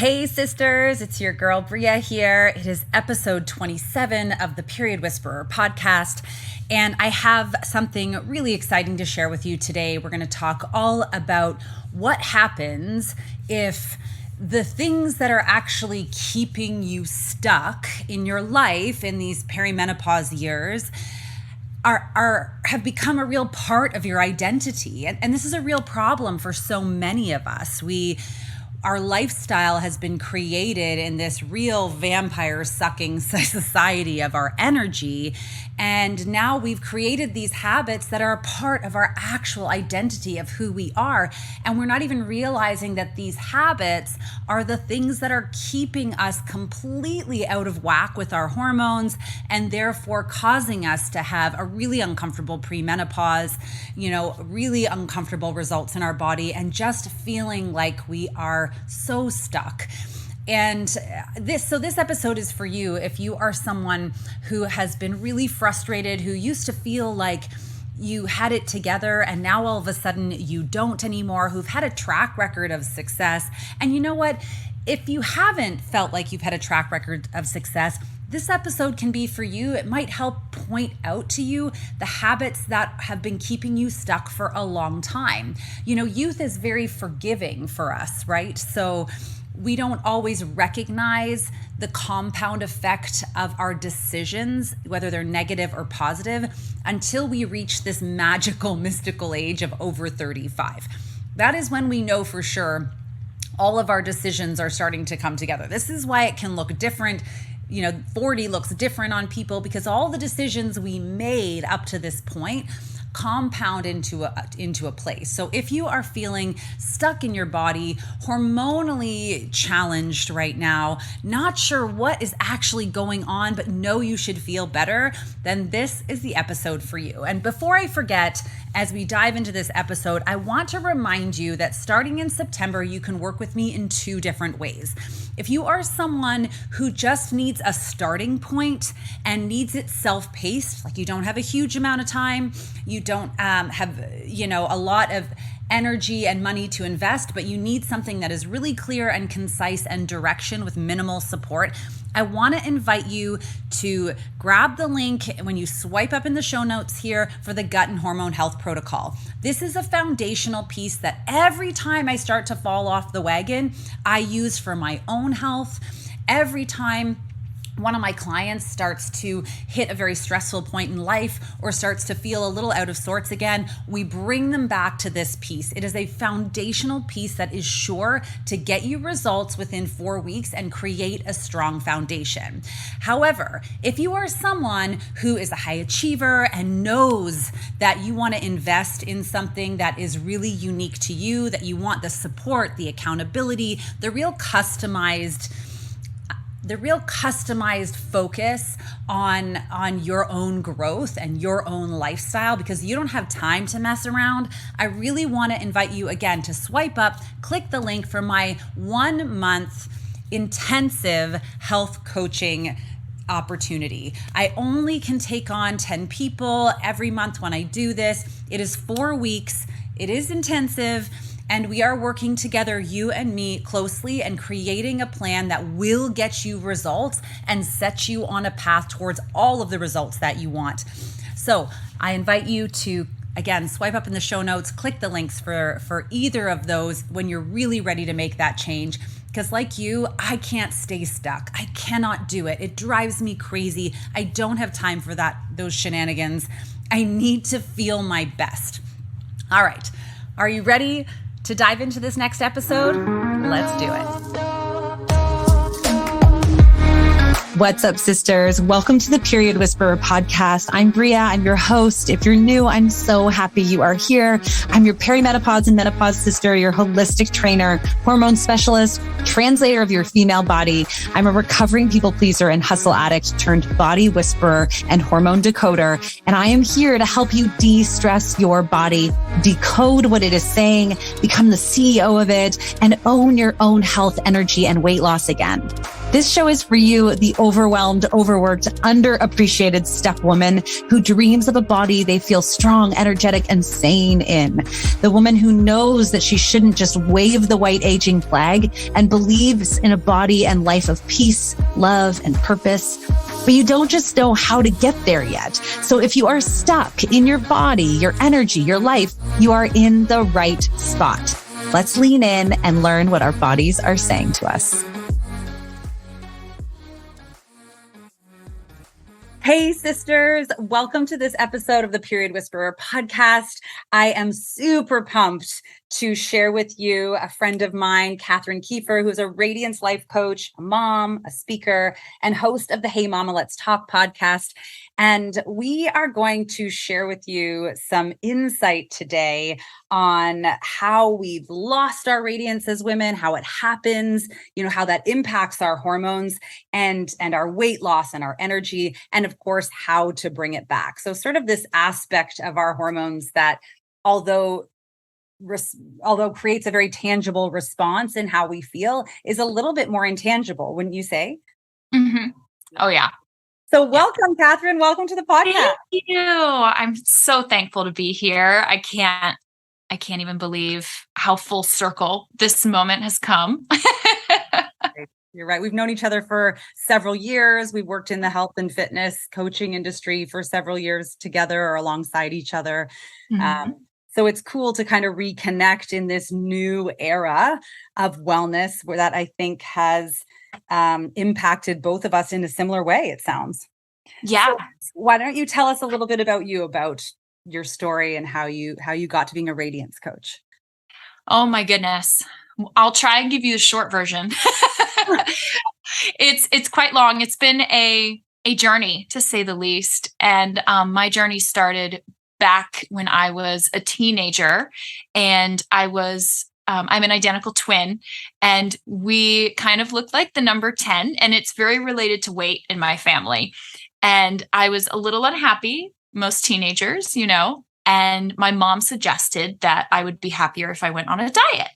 Hey sisters, it's your girl Bria here. It is episode 27 of the Period Whisperer podcast, and I have something really exciting to share with you today. We're going to talk all about what happens if the things that are actually keeping you stuck in your life in these perimenopause years have become a real part of your identity. And this is a real problem for so many of us. Our lifestyle has been created in this real vampire sucking society of our energy. And now we've created these habits that are a part of our actual identity of who we are. And we're not even realizing that these habits are the things that are keeping us completely out of whack with our hormones and therefore causing us to have a really uncomfortable premenopause, really uncomfortable results in our body and just feeling like we are so stuck. And this episode is for you if you are someone who has been really frustrated, who used to feel like you had it together and now all of a sudden you don't anymore, who've had a track record of success. And you know what? If you haven't felt like you've had a track record of success, this episode can be for you. It might help point out to you the habits that have been keeping you stuck for a long time. Youth is very forgiving for us, right? So we don't always recognize the compound effect of our decisions, whether they're negative or positive, until we reach this magical, mystical age of over 35. That is when we know for sure all of our decisions are starting to come together. This is why it can look different. 40 looks different on people because all the decisions we made up to this point compound into a place. So if you are feeling stuck in your body, hormonally challenged right now, not sure what is actually going on, but know you should feel better, then this is the episode for you. And before I forget, as we dive into this episode, I want to remind you that starting in September, you can work with me in two different ways. If you are someone who just needs a starting point and needs it self-paced, like you don't have a huge amount of time, you don't have, a lot of energy and money to invest, but you need something that is really clear and concise and direction with minimal support, I want to invite you to grab the link when you swipe up in the show notes here for the Gut and Hormone Health Protocol. This is a foundational piece that every time I start to fall off the wagon, I use for my own health. Every time one of my clients starts to hit a very stressful point in life or starts to feel a little out of sorts again, we bring them back to this piece. It is a foundational piece that is sure to get you results within 4 weeks and create a strong foundation. However, if you are someone who is a high achiever and knows that you want to invest in something that is really unique to you, that you want the support, the accountability, the real customized focus on your own growth and your own lifestyle, because you don't have time to mess around, I really want to invite you again to swipe up, click the link for my 1 month intensive health coaching opportunity. I only can take on 10 people every month when I do this. It is 4 weeks. It is intensive. And we are working together, you and me, closely and creating a plan that will get you results and set you on a path towards all of the results that you want. So I invite you to, again, swipe up in the show notes, click the links for either of those when you're really ready to make that change. Because like you, I can't stay stuck. I cannot do it. It drives me crazy. I don't have time for those shenanigans. I need to feel my best. All right. Are you ready to dive into this next episode? Let's do it. What's up, sisters? Welcome to the Period Whisperer podcast. I'm Bria. I'm your host. If you're new, I'm so happy you are here. I'm your perimenopause and menopause sister, your holistic trainer, hormone specialist, translator of your female body. I'm a recovering people pleaser and hustle addict turned body whisperer and hormone decoder. And I am here to help you de-stress your body, decode what it is saying, become the CEO of it, and own your own health, energy, and weight loss again. This show is for you, the overwhelmed, overworked, underappreciated step woman who dreams of a body they feel strong, energetic, and sane in. The woman who knows that she shouldn't just wave the white aging flag and believes in a body and life of peace, love, and purpose. But you don't just know how to get there yet. So if you are stuck in your body, your energy, your life, you are in the right spot. Let's lean in and learn what our bodies are saying to us. Hey, sisters. Welcome to this episode of the Period Whisperer podcast. I am super pumped to share with you a friend of mine, Kathryn Keefer, who's a Radiance life coach, a mom, a speaker, and host of the Hey Mama, Let's Talk podcast. And we are going to share with you some insight today on how we've lost our radiance as women, how it happens, how that impacts our hormones and our weight loss and our energy, and of course, how to bring it back. So sort of this aspect of our hormones that although creates a very tangible response in how we feel, is a little bit more intangible, wouldn't you say? Mm-hmm. Oh, yeah. So welcome, Kathryn. Welcome to the podcast. Thank you. I'm so thankful to be here. I can't even believe how full circle this moment has come. You're right. We've known each other for several years. We've worked in the health and fitness coaching industry for several years together or alongside each other. Mm-hmm. So it's cool to kind of reconnect in this new era of wellness where that I think has impacted both of us in a similar way, it sounds. Yeah. So why don't you tell us a little bit about your story and how you got to being a Radiance coach? Oh my goodness. I'll try and give you the short version. It's quite long. It's been a journey, to say the least. And my journey started back when I was a teenager, and I'm an identical twin, and we kind of look like the number 10, and it's very related to weight in my family. And I was a little unhappy, most teenagers, and my mom suggested that I would be happier if I went on a diet.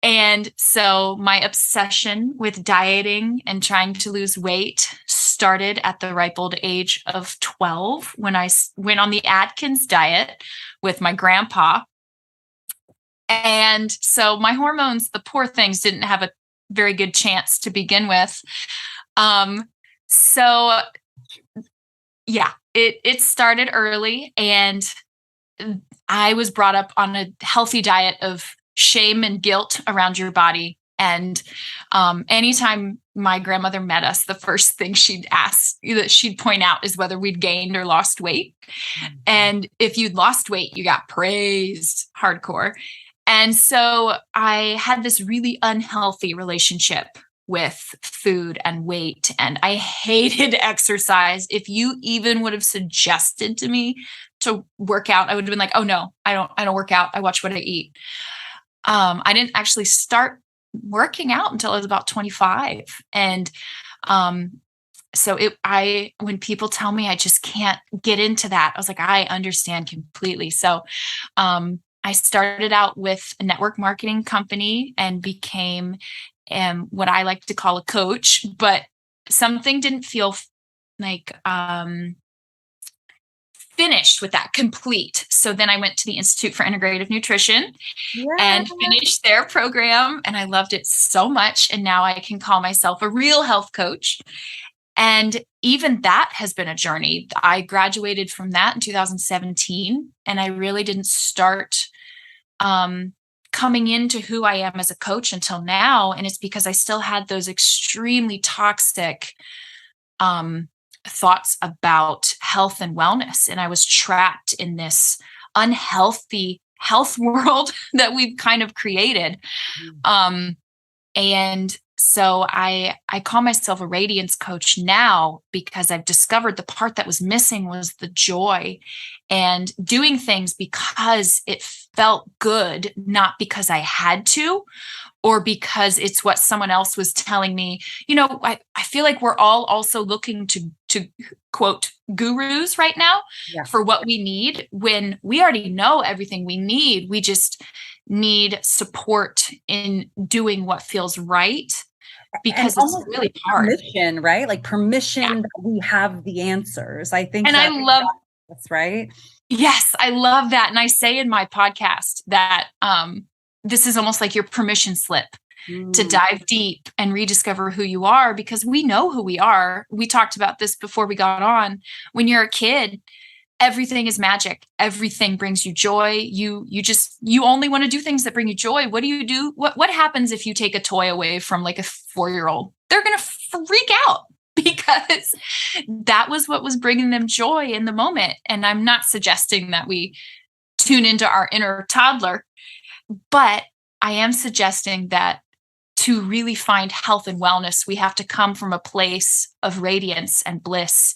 And so my obsession with dieting and trying to lose weight started at the ripe old age of 12 when I went on the Atkins diet with my grandpa. And so my hormones, the poor things, didn't have a very good chance to begin with. So yeah, it started early, and I was brought up on a healthy diet of shame and guilt around your body. And anytime my grandmother met us, the first thing she'd point out is whether we'd gained or lost weight. Mm-hmm. And if you'd lost weight, you got praised hardcore. And so I had this really unhealthy relationship with food and weight, and I hated exercise. If you even would have suggested to me to work out, I would have been like, oh no, I don't work out. I watch what I eat. I didn't actually start working out until I was about 25. And so when people tell me I just can't get into that, I was like, I understand completely. So I started out with a network marketing company and became what I like to call a coach, but something didn't feel like finished with that, complete. So then I went to the Institute for Integrative Nutrition and finished their program, and I loved it so much. And now I can call myself a real health coach. And even that has been a journey. I graduated from that in 2017, and I really didn't start coming into who I am as a coach until now. And it's because I still had those extremely toxic thoughts about health and wellness. And I was trapped in this unhealthy health world that we've kind of created. And so I call myself a Radiance coach now because I've discovered the part that was missing was the joy and doing things because it felt good, not because I had to, or because it's what someone else was telling me. I feel like we're all also looking to quote gurus right now for what we need when we already know everything we need. We just need support in doing what feels right. And because it's almost really like hard. permission, right? Like permission that we have the answers. I think And I love that's right. Yes, I love that. And I say in my podcast that this is almost like your permission slip to dive deep and rediscover who you are, because we know who we are. We talked about this before we got on. When you're a kid, everything is magic. Everything brings you joy. You only want to do things that bring you joy. What do you do? What happens if you take a toy away from like a 4-year-old? They're going to freak out, because that was what was bringing them joy in the moment. And I'm not suggesting that we tune into our inner toddler, but I am suggesting that to really find health and wellness, we have to come from a place of radiance and bliss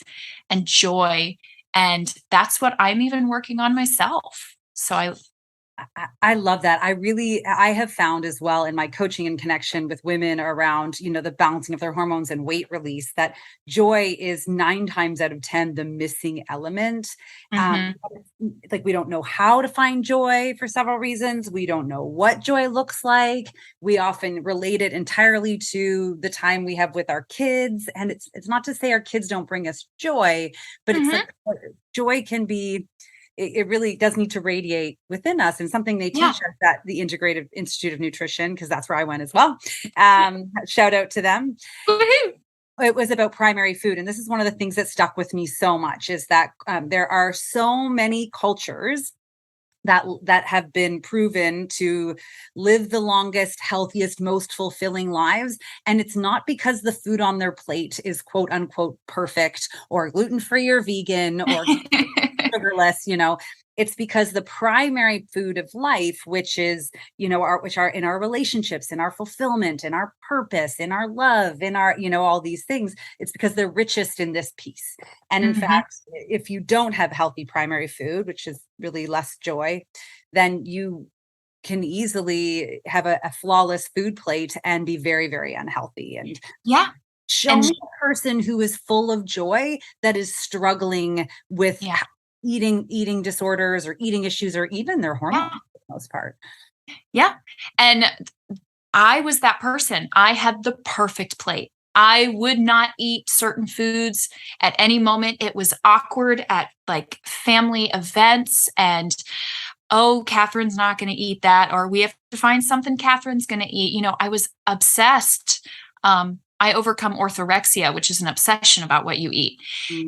and joy. And that's what I'm even working on myself. So I love that. I have found as well in my coaching and connection with women around, the balancing of their hormones and weight release, that joy is 9 times out of 10 the missing element. Like we don't know how to find joy for several reasons. We don't know what joy looks like. We often relate it entirely to the time we have with our kids. And it's not to say our kids don't bring us joy, but it's like joy can be, it really does need to radiate within us, and something they teach us at the Integrative Institute of Nutrition, because that's where I went as well. Shout out to them. It was about primary food. And this is one of the things that stuck with me so much, is that there are so many cultures that have been proven to live the longest, healthiest, most fulfilling lives. And it's not because the food on their plate is quote unquote perfect or gluten-free or vegan or sugarless, it's because the primary food of life, which is, which are in our relationships, in our fulfillment, in our purpose, in our love, in our, all these things, it's because they're richest in this piece. And in fact, if you don't have healthy primary food, which is really less joy, then you can easily have a flawless food plate and be very, very unhealthy. And show me a person who is full of joy that is struggling with eating disorders or eating issues or even their hormones for the most part. Yeah. And I was that person. I had the perfect plate. I would not eat certain foods at any moment. It was awkward at like family events, and Kathryn's not going to eat that, or we have to find something Kathryn's going to eat. I was obsessed. I overcome orthorexia, which is an obsession about what you eat.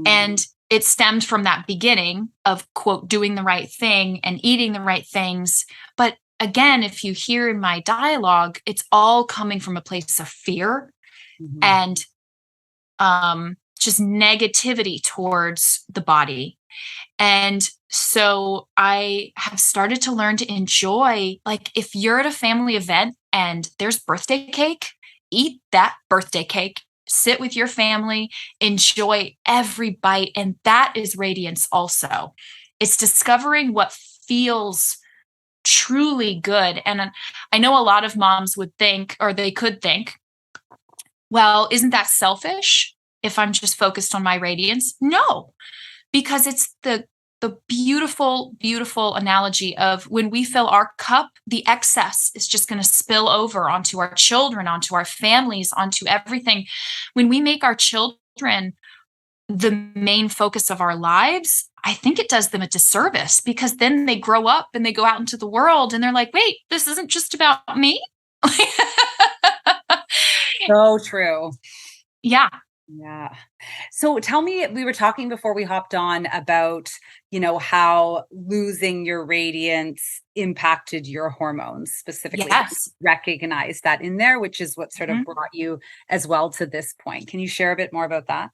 And it stemmed from that beginning of, quote, doing the right thing and eating the right things. But again, if you hear in my dialogue, it's all coming from a place of fear and just negativity towards the body. And so I have started to learn to enjoy, like, if you're at a family event and there's birthday cake, eat that birthday cake. Sit with your family, enjoy every bite. And that is radiance also. It's discovering what feels truly good. And I know a lot of moms would think, or they could think, well, isn't that selfish if I'm just focused on my radiance? No, because it's the beautiful, beautiful analogy of when we fill our cup, the excess is just going to spill over onto our children, onto our families, onto everything. When we make our children the main focus of our lives, I think it does them a disservice, because then they grow up and they go out into the world and they're like, wait, this isn't just about me. So true. Yeah. Yeah. So tell me, we were talking before we hopped on about, how losing your radiance impacted your hormones specifically. Yes. Recognize that in there, which is what sort of brought you as well to this point. Can you share a bit more about that?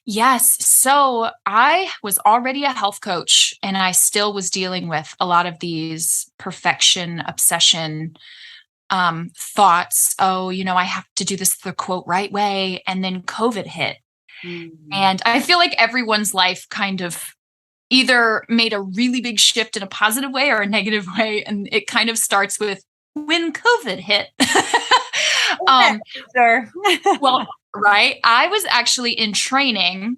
Yes. So I was already a health coach, and I still was dealing with a lot of these perfection, obsession, thoughts. I have to do this the quote right way. And then COVID hit. And I feel like everyone's life kind of either made a really big shift in a positive way or a negative way. And it kind of starts with when COVID hit. Sure. Well, right. I was actually in training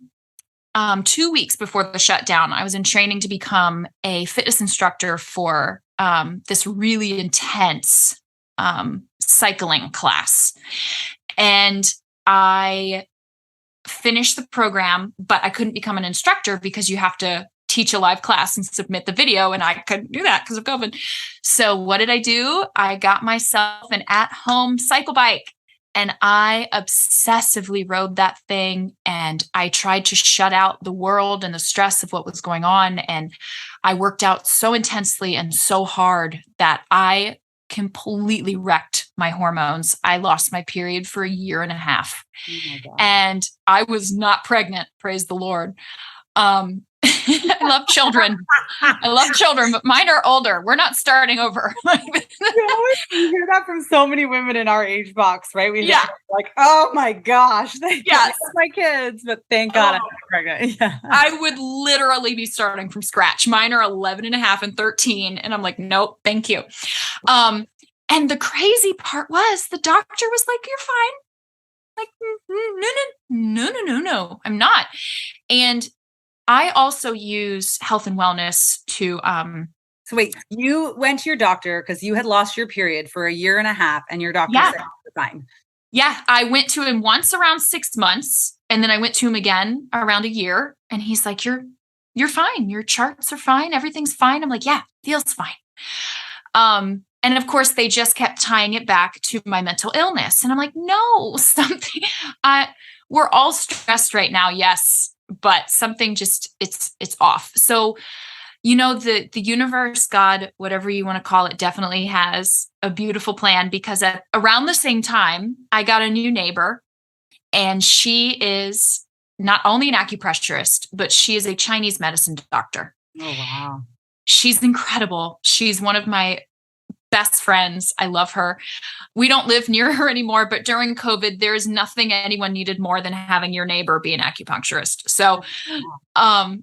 2 weeks before the shutdown. I was in training to become a fitness instructor for this really intense cycling class. And I finished the program, but I couldn't become an instructor because you have to teach a live class and submit the video. And I couldn't do that because of COVID. So what did I do? I got myself an at-home cycle bike and I obsessively rode that thing. And I tried to shut out the world and the stress of what was going on. And I worked out so intensely and so hard that I completely wrecked my hormones. I lost my period for 1.5 years. Oh my God. And I was not pregnant, praise the Lord. I love children. But mine are older. We're not starting over. You hear that from so many women in our age box, right? We Yeah. like, oh my gosh, Yes. my kids, but thank God I'm not pregnant. Yeah. I would literally be starting from scratch. Mine are 11.5 and 13. And I'm like, nope, thank you. And the crazy part was the doctor was like, you're fine. Like, no, I'm not. And I also use health and wellness to, So wait, you went to your doctor because you had lost your period for 1.5 years and your doctor said you're fine. Yeah. I went to him once around 6 months and then I went to him again around 1 year and he's like, you're fine. Your charts are fine. Everything's fine. I'm like, yeah, feels fine. And of course they just kept tying it back to my mental illness. And I'm like, no, we're all stressed right now. Yes. But something just, it's off. So, the universe, God, whatever you want to call it, definitely has a beautiful plan because at around the same time, I got a new neighbor and she is not only an acupressurist, but she is a Chinese medicine doctor. Oh, wow. She's incredible. She's one of my best friends. I love her. We don't live near her anymore, but during COVID, there is nothing anyone needed more than having your neighbor be an acupuncturist. So,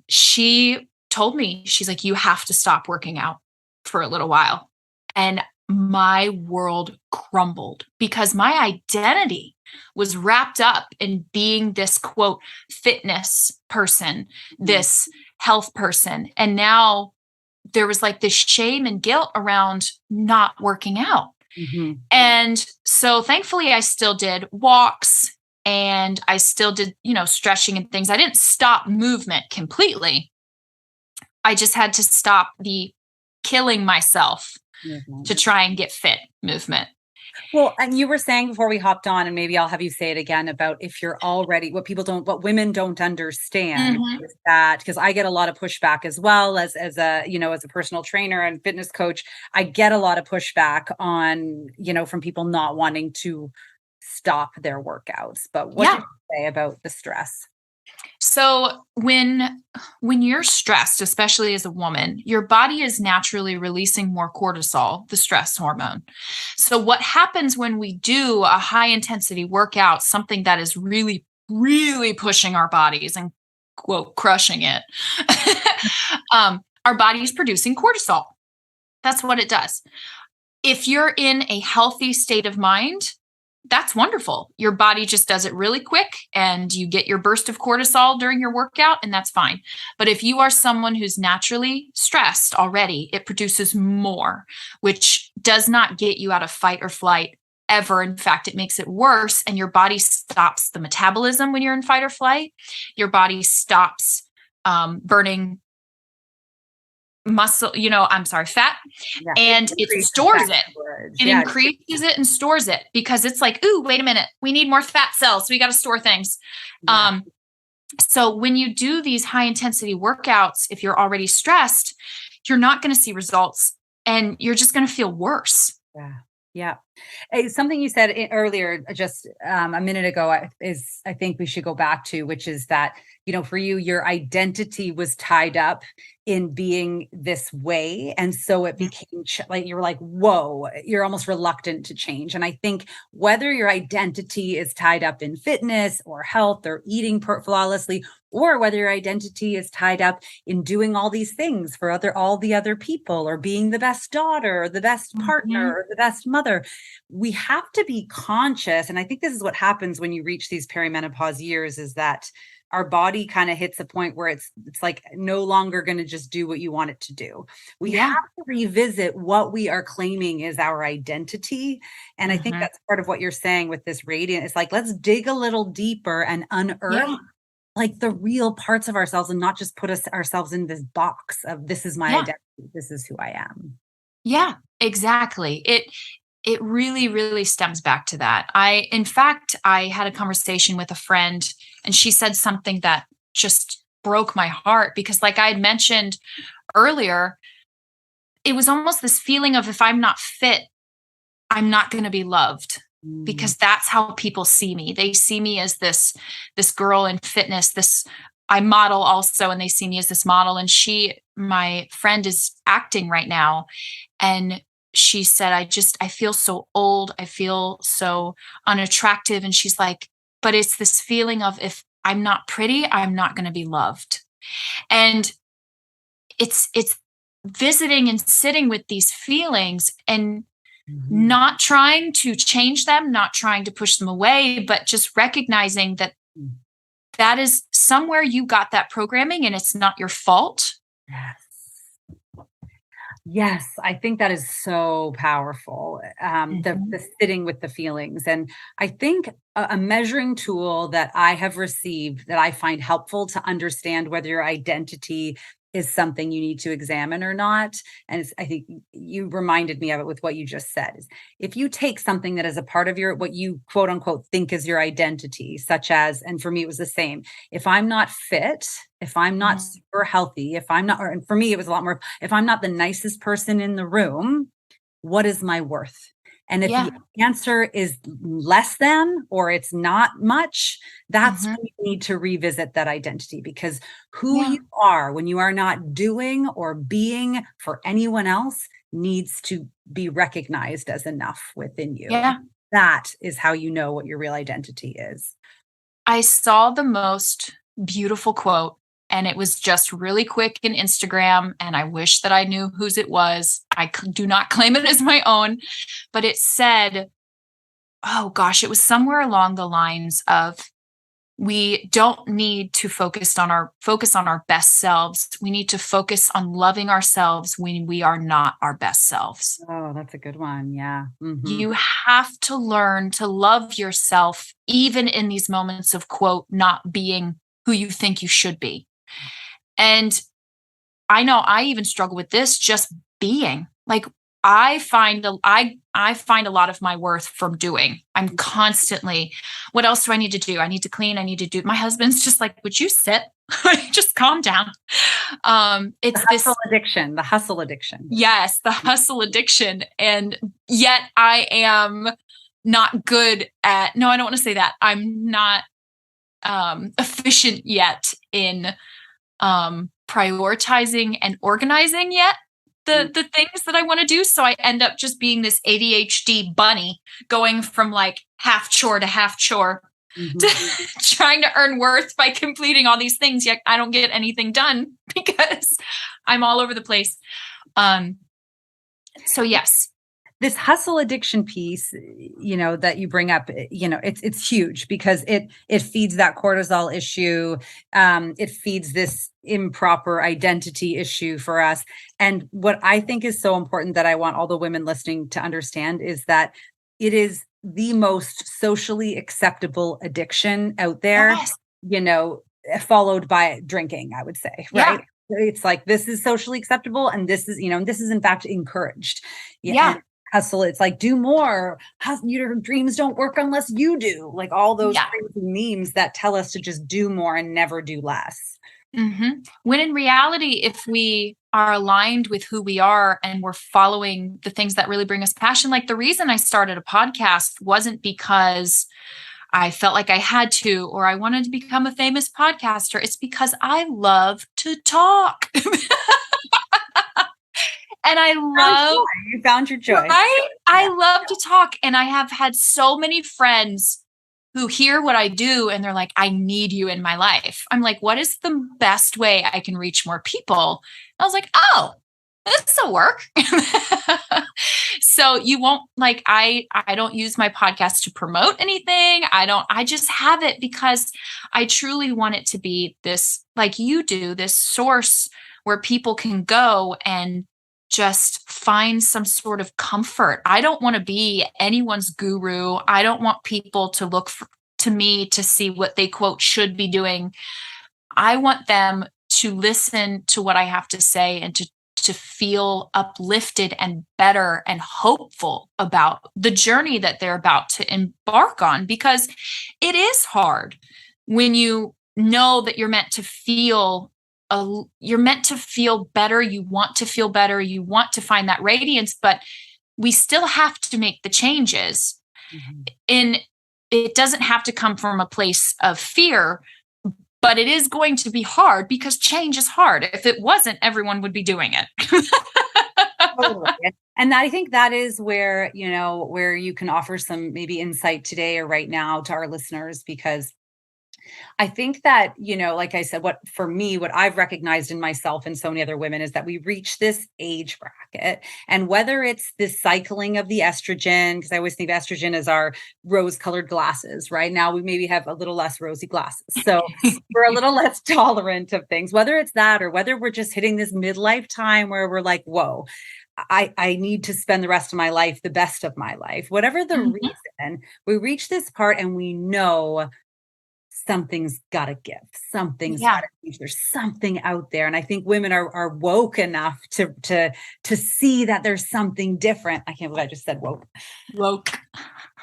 she told me, she's like, you have to stop working out for a little while. And my world crumbled because my identity was wrapped up in being this quote, fitness person, this health person. And now there was like this shame and guilt around not working out. Mm-hmm. And so thankfully I still did walks and I still did, stretching and things. I didn't stop movement completely. I just had to stop the killing myself to try and get fit movement. Well, and you were saying before we hopped on, and maybe I'll have you say it again about if you're already, what women don't understand is that, because I get a lot of pushback as well as a personal trainer and fitness coach, I get a lot of pushback on, from people not wanting to stop their workouts. But what do you say about the stress? So when you're stressed, especially as a woman, your body is naturally releasing more cortisol, the stress hormone. So what happens when we do a high intensity workout, something that is really, really pushing our bodies and quote, crushing it, our body is producing cortisol. That's what it does. If you're in a healthy state of mind, that's wonderful. Your body just does it really quick and you get your burst of cortisol during your workout and that's fine. But if you are someone who's naturally stressed already, it produces more, which does not get you out of fight or flight ever. In fact, it makes it worse and your body stops the metabolism when you're in fight or flight. Your body stops burning fat, and it stores it. It increases it and stores it because it's like, ooh, wait a minute, we need more fat cells. So we got to store things. Yeah. So when you do these high intensity workouts, if you're already stressed, you're not going to see results and you're just going to feel worse. Yeah. Yeah. Something you said earlier, just a minute ago, I think we should go back to, which is that, for you, your identity was tied up in being this way. And so it became like, you were like, whoa, you're almost reluctant to change. And I think whether your identity is tied up in fitness or health or eating flawlessly, or whether your identity is tied up in doing all these things for all the other people, or being the best daughter, or the best partner, or the best mother, we have to be conscious. And I think this is what happens when you reach these perimenopause years, is that our body kind of hits a point where it's like no longer going to just do what you want it to do. We have to revisit what we are claiming is our identity. And I think that's part of what you're saying with this radiant. It's like, let's dig a little deeper and unearth like the real parts of ourselves, and not just put ourselves in this box of this is my identity. This is who I am. Yeah, exactly. It really, really stems back to that. In fact, I had a conversation with a friend, and she said something that just broke my heart, because like I had mentioned earlier, it was almost this feeling of, if I'm not fit, I'm not going to be loved, because that's how people see me. They see me as this girl in fitness, I model also, and they see me as this model. And my friend is acting right now. And she said, I feel so old. I feel so unattractive. And she's like, but it's this feeling of, if I'm not pretty, I'm not going to be loved. And it's visiting and sitting with these feelings and not trying to change them, not trying to push them away, but just recognizing that is somewhere you got that programming, and it's not your fault. Yes, I think that is so powerful. The sitting with the feelings. And I think a measuring tool that I have received that I find helpful to understand whether your identity is something you need to examine or not. And I think you reminded me of it with what you just said, is if you take something that is a part of what you quote unquote think is your identity, such as, and for me, it was the same. If I'm not fit, if I'm not super healthy, if I'm not, and for me, it was a lot more, if I'm not the nicest person in the room, what is my worth? And if the answer is less than, or it's not much, that's when you need to revisit that identity, because who you are when you are not doing or being for anyone else needs to be recognized as enough within you. Yeah. That is how you know what your real identity is. I saw the most beautiful quote, and it was just really quick in Instagram, and I wish that I knew whose it was. I do not claim it as my own, but it said, oh gosh, it was somewhere along the lines of, we don't need to focus on our best selves. We need to focus on loving ourselves when we are not our best selves. Oh, that's a good one. Yeah. You have to learn to love yourself, even in these moments of, quote, not being who you think you should be. And I know I even struggle with this, just being. Like, I find a lot of my worth from doing. I'm constantly, what else do I need to do? I need to clean. I need to do. My husband's just like, would you sit? Just calm down. It's the hustle addiction. Yes, the hustle addiction. And yet I am not good at, no, I don't want to say that. I'm not efficient yet in prioritizing and organizing yet the things that I want to do. So I end up just being this ADHD bunny, going from like half chore to half chore, to trying to earn worth by completing all these things. Yet I don't get anything done because I'm all over the place. So yes. This hustle addiction piece, that you bring up, it's huge, because it feeds that cortisol issue. It feeds this improper identity issue for us. And what I think is so important that I want all the women listening to understand is that it is the most socially acceptable addiction out there, followed by drinking, I would say, right? Yeah. It's like, this is socially acceptable. And this is, this is in fact encouraged. Yeah. Hustle, it's like, do more. Your dreams don't work unless you do. Like all those crazy memes that tell us to just do more and never do less. When in reality, if we are aligned with who we are and we're following the things that really bring us passion, like the reason I started a podcast wasn't because I felt like I had to, or I wanted to become a famous podcaster. It's because I love to talk. And you found your joy. Right? I love to talk. And I have had so many friends who hear what I do and they're like, I need you in my life. I'm like, what is the best way I can reach more people? And I was like, oh, this will work. So you won't like, I don't use my podcast to promote anything. I just have it because I truly want it to be this, like you do, this source where people can go and just find some sort of comfort. I don't want to be anyone's guru. I don't want people to look to me to see what they quote should be doing. I want them to listen to what I have to say and to feel uplifted and better and hopeful about the journey that they're about to embark on, because it is hard when you know that you're meant to feel better. You want to feel better. You want to find that radiance, but we still have to make the changes. Mm-hmm. And it doesn't have to come from a place of fear, but it is going to be hard because change is hard. If it wasn't, everyone would be doing it. Totally. And I think that is where, where you can offer some maybe insight today or right now to our listeners, because I think that, like I said, what I've recognized in myself and so many other women is that we reach this age bracket, and whether it's this cycling of the estrogen, because I always think of estrogen as our rose-colored glasses, right? Now we maybe have a little less rosy glasses. So we're a little less tolerant of things, whether it's that or whether we're just hitting this midlife time where we're like, whoa, I need to spend the rest of my life, the best of my life, whatever the reason, we reach this part and we know something's got to give. Something's got to change. There's something out there. And I think women are woke enough to see that there's something different. I can't believe I just said woke. Woke.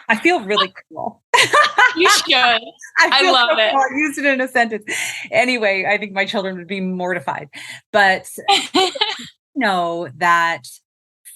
I feel really cool. You should. I love it. Cool. I used it in a sentence. Anyway, I think my children would be mortified. But know that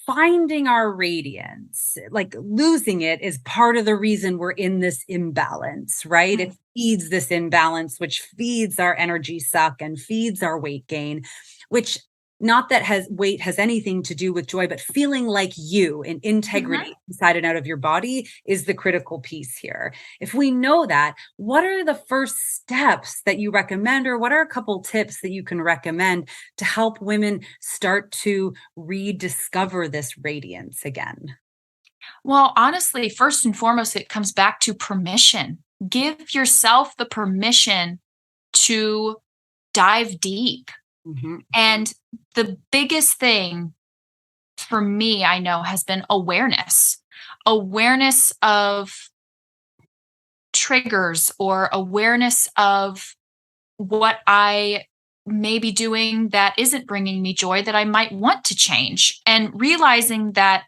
finding our radiance, like losing it, is part of the reason we're in this imbalance, right? Mm-hmm. It feeds this imbalance, which feeds our energy suck and feeds our weight gain, which not that weight has anything to do with joy, but feeling like you in integrity inside and out of your body is the critical piece here. If we know that, what are the first steps that you recommend, or what are a couple tips that you can recommend to help women start to rediscover this radiance again? Well, honestly, first and foremost, it comes back to permission. Give yourself the permission to dive deep. Mm-hmm. And the biggest thing for me, I know, has been awareness of triggers, or awareness of what I may be doing that isn't bringing me joy that I might want to change, and realizing that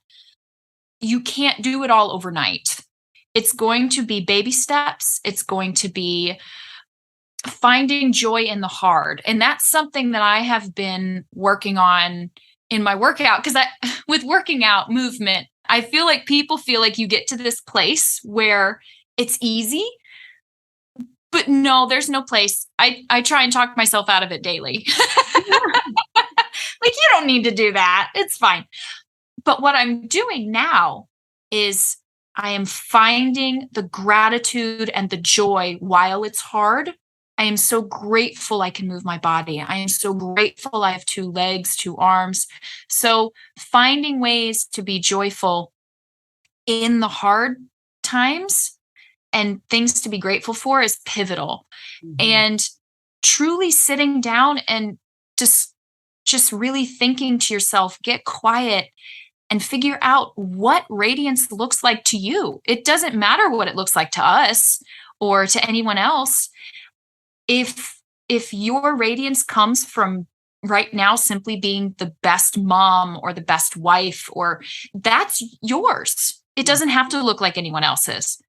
you can't do it all overnight. It's going to be baby steps. It's going to be finding joy in the hard. And that's something that I have been working on in my workout, because with working out movement, I feel like people feel like you get to this place where it's easy, but no, there's no place. I try and talk myself out of it daily. Like, you don't need to do that. It's fine. But what I'm doing now is I am finding the gratitude and the joy while it's hard. I am so grateful I can move my body. I am so grateful I have 2 legs, 2 arms. So finding ways to be joyful in the hard times and things to be grateful for is pivotal. Mm-hmm. And truly sitting down and just really thinking to yourself, get quiet and figure out what radiance looks like to you. It doesn't matter what it looks like to us or to anyone else. If your radiance comes from right now simply being the best mom or the best wife, or that's yours. It doesn't have to look like anyone else's.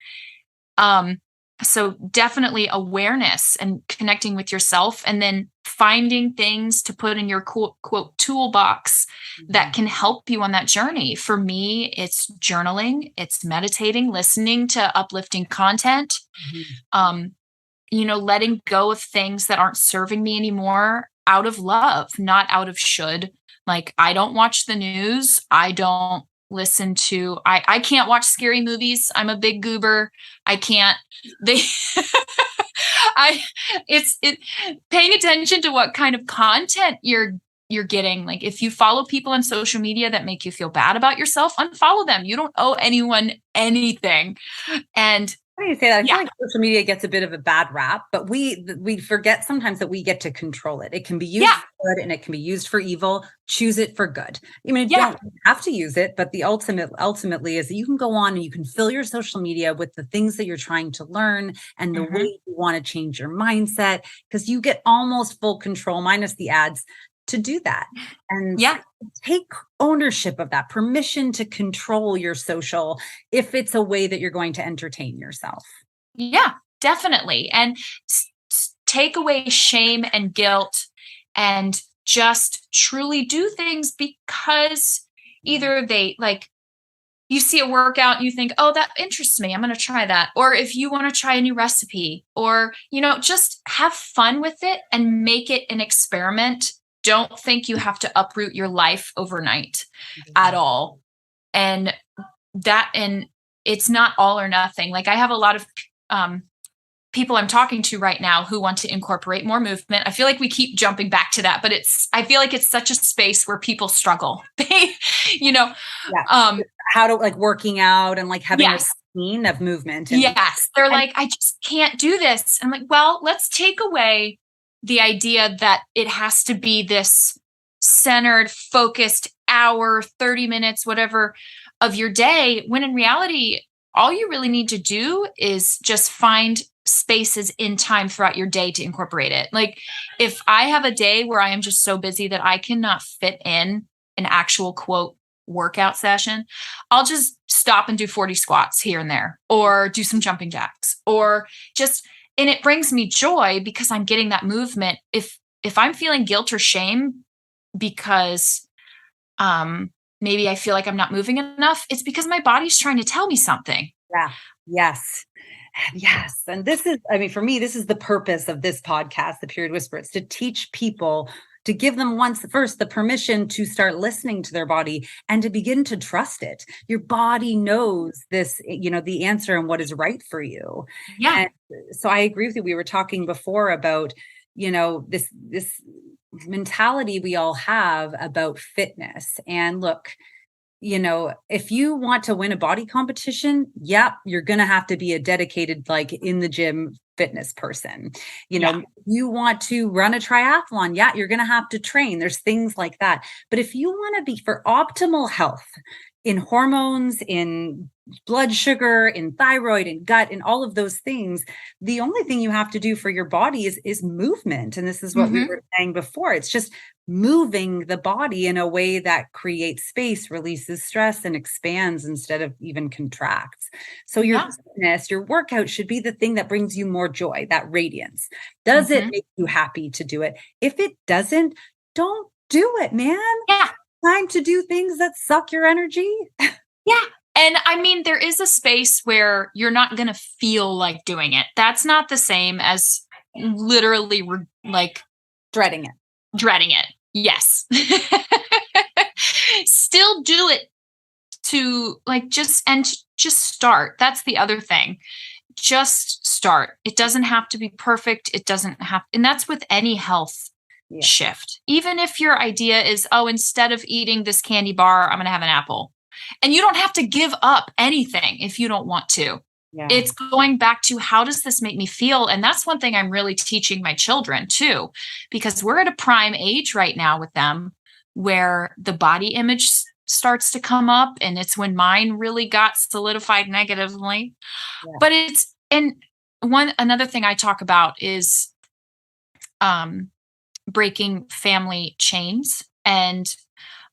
So definitely awareness and connecting with yourself, and then finding things to put in your quote toolbox that can help you on that journey. For me, it's journaling, it's meditating, listening to uplifting content, letting go of things that aren't serving me anymore out of love, not out of should. Like, I don't watch the news. I don't listen to, I can't watch scary movies. I'm a big goober. I can't, paying attention to what kind of content you're you're getting. Like if you follow people on social media that make you feel bad about yourself, unfollow them. You don't owe anyone anything. And How do you say that? I feel like social media gets a bit of a bad rap, but we forget sometimes that we get to control it. It can be used for good and it can be used for evil. Choose it for good. I mean, you don't have to use it, but the ultimately is that you can go on and you can fill your social media with the things that you're trying to learn and the way you want to change your mindset, because you get almost full control, minus the ads, to do that. And take ownership of that, permission to control your social if it's a way that you're going to entertain yourself. Yeah, definitely. And take away shame and guilt and just truly do things because either they like, you see a workout and you think, oh, that interests me, I'm going to try that. Or if you want to try a new recipe, or, just have fun with it and make it an experiment. Don't think you have to uproot your life overnight at all. And it's not all or nothing. Like I have a lot of people I'm talking to right now who want to incorporate more movement. I feel like we keep jumping back to that, but I feel like it's such a space where people struggle. How to like working out and like having a routine of movement. They're like, I just can't do this. I'm like, well, let's take away the idea that it has to be this centered, focused hour, 30 minutes, whatever of your day, when in reality, all you really need to do is just find spaces in time throughout your day to incorporate it. Like if I have a day where I am just so busy that I cannot fit in an actual quote workout session, I'll just stop and do 40 squats here and there, or do some jumping jacks, or and it brings me joy because I'm getting that movement. If I'm feeling guilt or shame because maybe I feel like I'm not moving enough, it's because my body's trying to tell me something. Yeah. Yes. And this is, for me, this is the purpose of this podcast, The Period Whisperer. It's to teach people, to give them first the permission to start listening to their body and to begin to trust it. Your body knows this, the answer and what is right for you. Yeah. And so I agree with you. We were talking before about, this mentality we all have about fitness. And look, if you want to win a body competition, you're going to have to be a dedicated, like in the gym fitness person. You want to run a triathlon. You're going to have to train. There's things like that. But if you want to be for optimal health in hormones, in blood sugar, in thyroid, in gut, in all of those things, the only thing you have to do for your body is movement. And this is what we were saying before. It's just moving the body in a way that creates space, releases stress, and expands instead of even contracts. So your fitness, your workout should be the thing that brings you more joy, that radiance. Does it make you happy to do it? If it doesn't, don't do it, man. Yeah. Time to do things that suck your energy. Yeah. And there is a space where you're not going to feel like doing it. That's not the same as literally like dreading it. Yes. Still do it to just start. That's the other thing. Just start. It doesn't have to be perfect. And that's with any health shift. Even if your idea is, instead of eating this candy bar, I'm going to have an apple. And you don't have to give up anything if you don't want to. Yeah. It's going back to, how does this make me feel? And that's one thing I'm really teaching my children too, because we're at a prime age right now with them where the body image starts to come up, and it's when mine really got solidified negatively. Yeah. But another thing I talk about is breaking family chains, and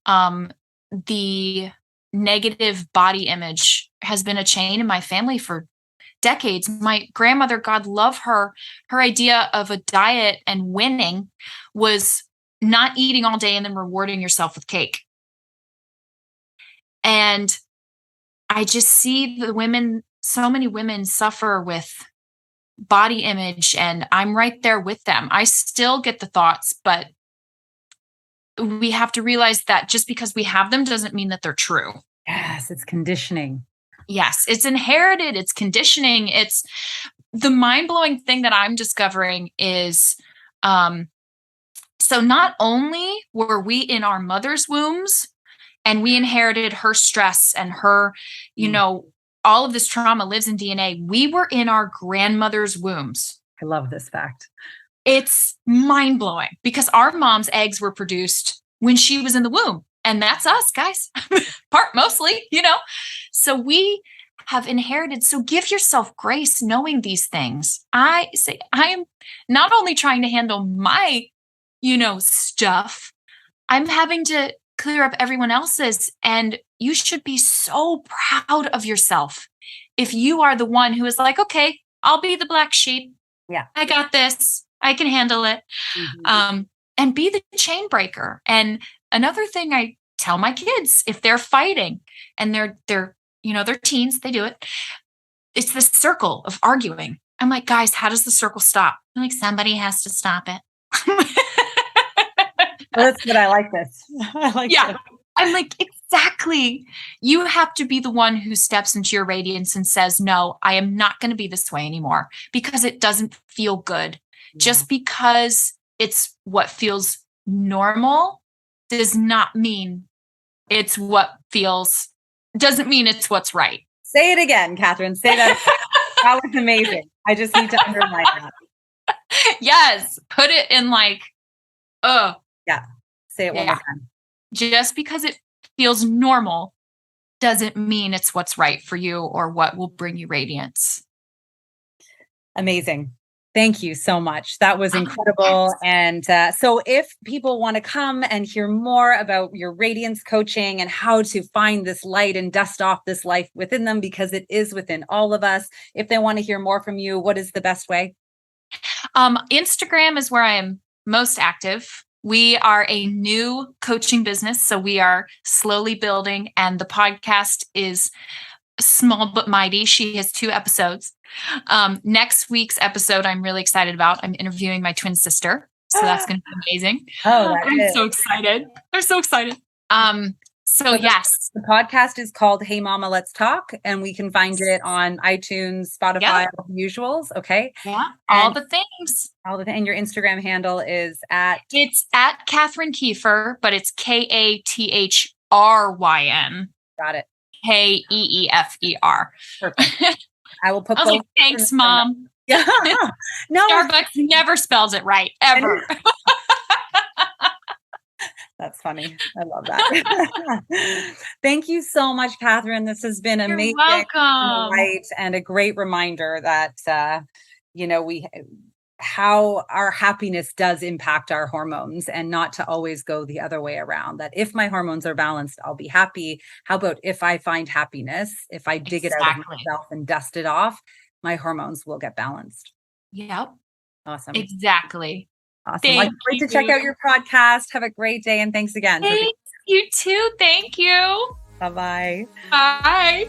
the negative body image has been a chain in my family for decades. My grandmother, God love her, her idea of a diet and winning was not eating all day and then rewarding yourself with cake. And I just see so many women suffer with body image, and I'm right there with them. I still get the thoughts, but we have to realize that just because we have them doesn't mean that they're true. Yes, it's conditioning. Yes, it's inherited, it's conditioning. It's the mind-blowing thing that I'm discovering is So not only were we in our mother's wombs and we inherited her stress and her, all of this trauma lives in DNA, we were in our grandmother's wombs. I love this fact. It's mind-blowing because our mom's eggs were produced when she was in the womb. And that's us, guys, mostly. So we have inherited. So give yourself grace knowing these things. I am not only trying to handle my, stuff, I'm having to clear up everyone else's. And you should be so proud of yourself if you are the one who is like, okay, I'll be the black sheep. Yeah, I got this. I can handle it. Mm-hmm. And be the chain breaker. And another thing I tell my kids, if they're fighting and they're teens, they do it. It's the circle of arguing. I'm like, guys, how does the circle stop? I'm like, somebody has to stop it. Well, that's good. I like this. I like yeah. this. I'm like, exactly. You have to be the one who steps into your radiance and says, no, I am not going to be this way anymore because it doesn't feel good. Yeah. Just because it's what feels normal does not mean it's what feels, doesn't mean it's what's right. Say it again, Kathryn. Say that. That was amazing. I just need to underline that. Yes. Put it in yeah. Say it one more time. Just because it feels normal doesn't mean it's what's right for you or what will bring you radiance. Amazing. Thank you so much. That was incredible. And so if people want to come and hear more about your radiance coaching and how to find this light and dust off this life within them, because it is within all of us, if they want to hear more from you, what is the best way? Instagram is where I am most active. We are a new coaching business, so we are slowly building, and the podcast is small but mighty. She has 2 episodes. Next week's episode, I'm really excited about. I'm interviewing my twin sister, so that's going to be amazing. Oh, I'm so excited. I'm so excited. So yes, the podcast is called Hey Mama, Let's Talk, and we can find it on iTunes, Spotify, all the usuals. Okay. Yeah. All the things. And your Instagram handle is It's at Kathryn Keefer, but it's Kathryn. Got it. Keefer. Perfect. I will put. I was like, thanks, Mom. Yeah. No, Starbucks never spells it right ever. That's funny. I love that. Thank you so much, Kathryn. This has been amazing. You're welcome. Right, and a great reminder that how our happiness does impact our hormones, and not to always go the other way around. That if my hormones are balanced, I'll be happy. How about if I find happiness, if I dig it out of myself and dust it off, my hormones will get balanced. Yep. Awesome. Exactly. Awesome. I'd like to check out your podcast. Have a great day. And thanks again. You too. Thank you. Bye-bye. Bye.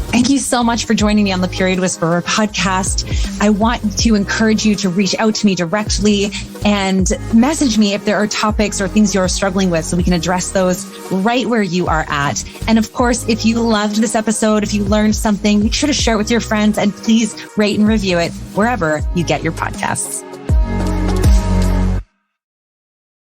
Thank you so much for joining me on the Period Whisperer podcast. I want to encourage you to reach out to me directly and message me if there are topics or things you're struggling with so we can address those right where you are at. And of course, if you loved this episode, if you learned something, make sure to share it with your friends and please rate and review it wherever you get your podcasts.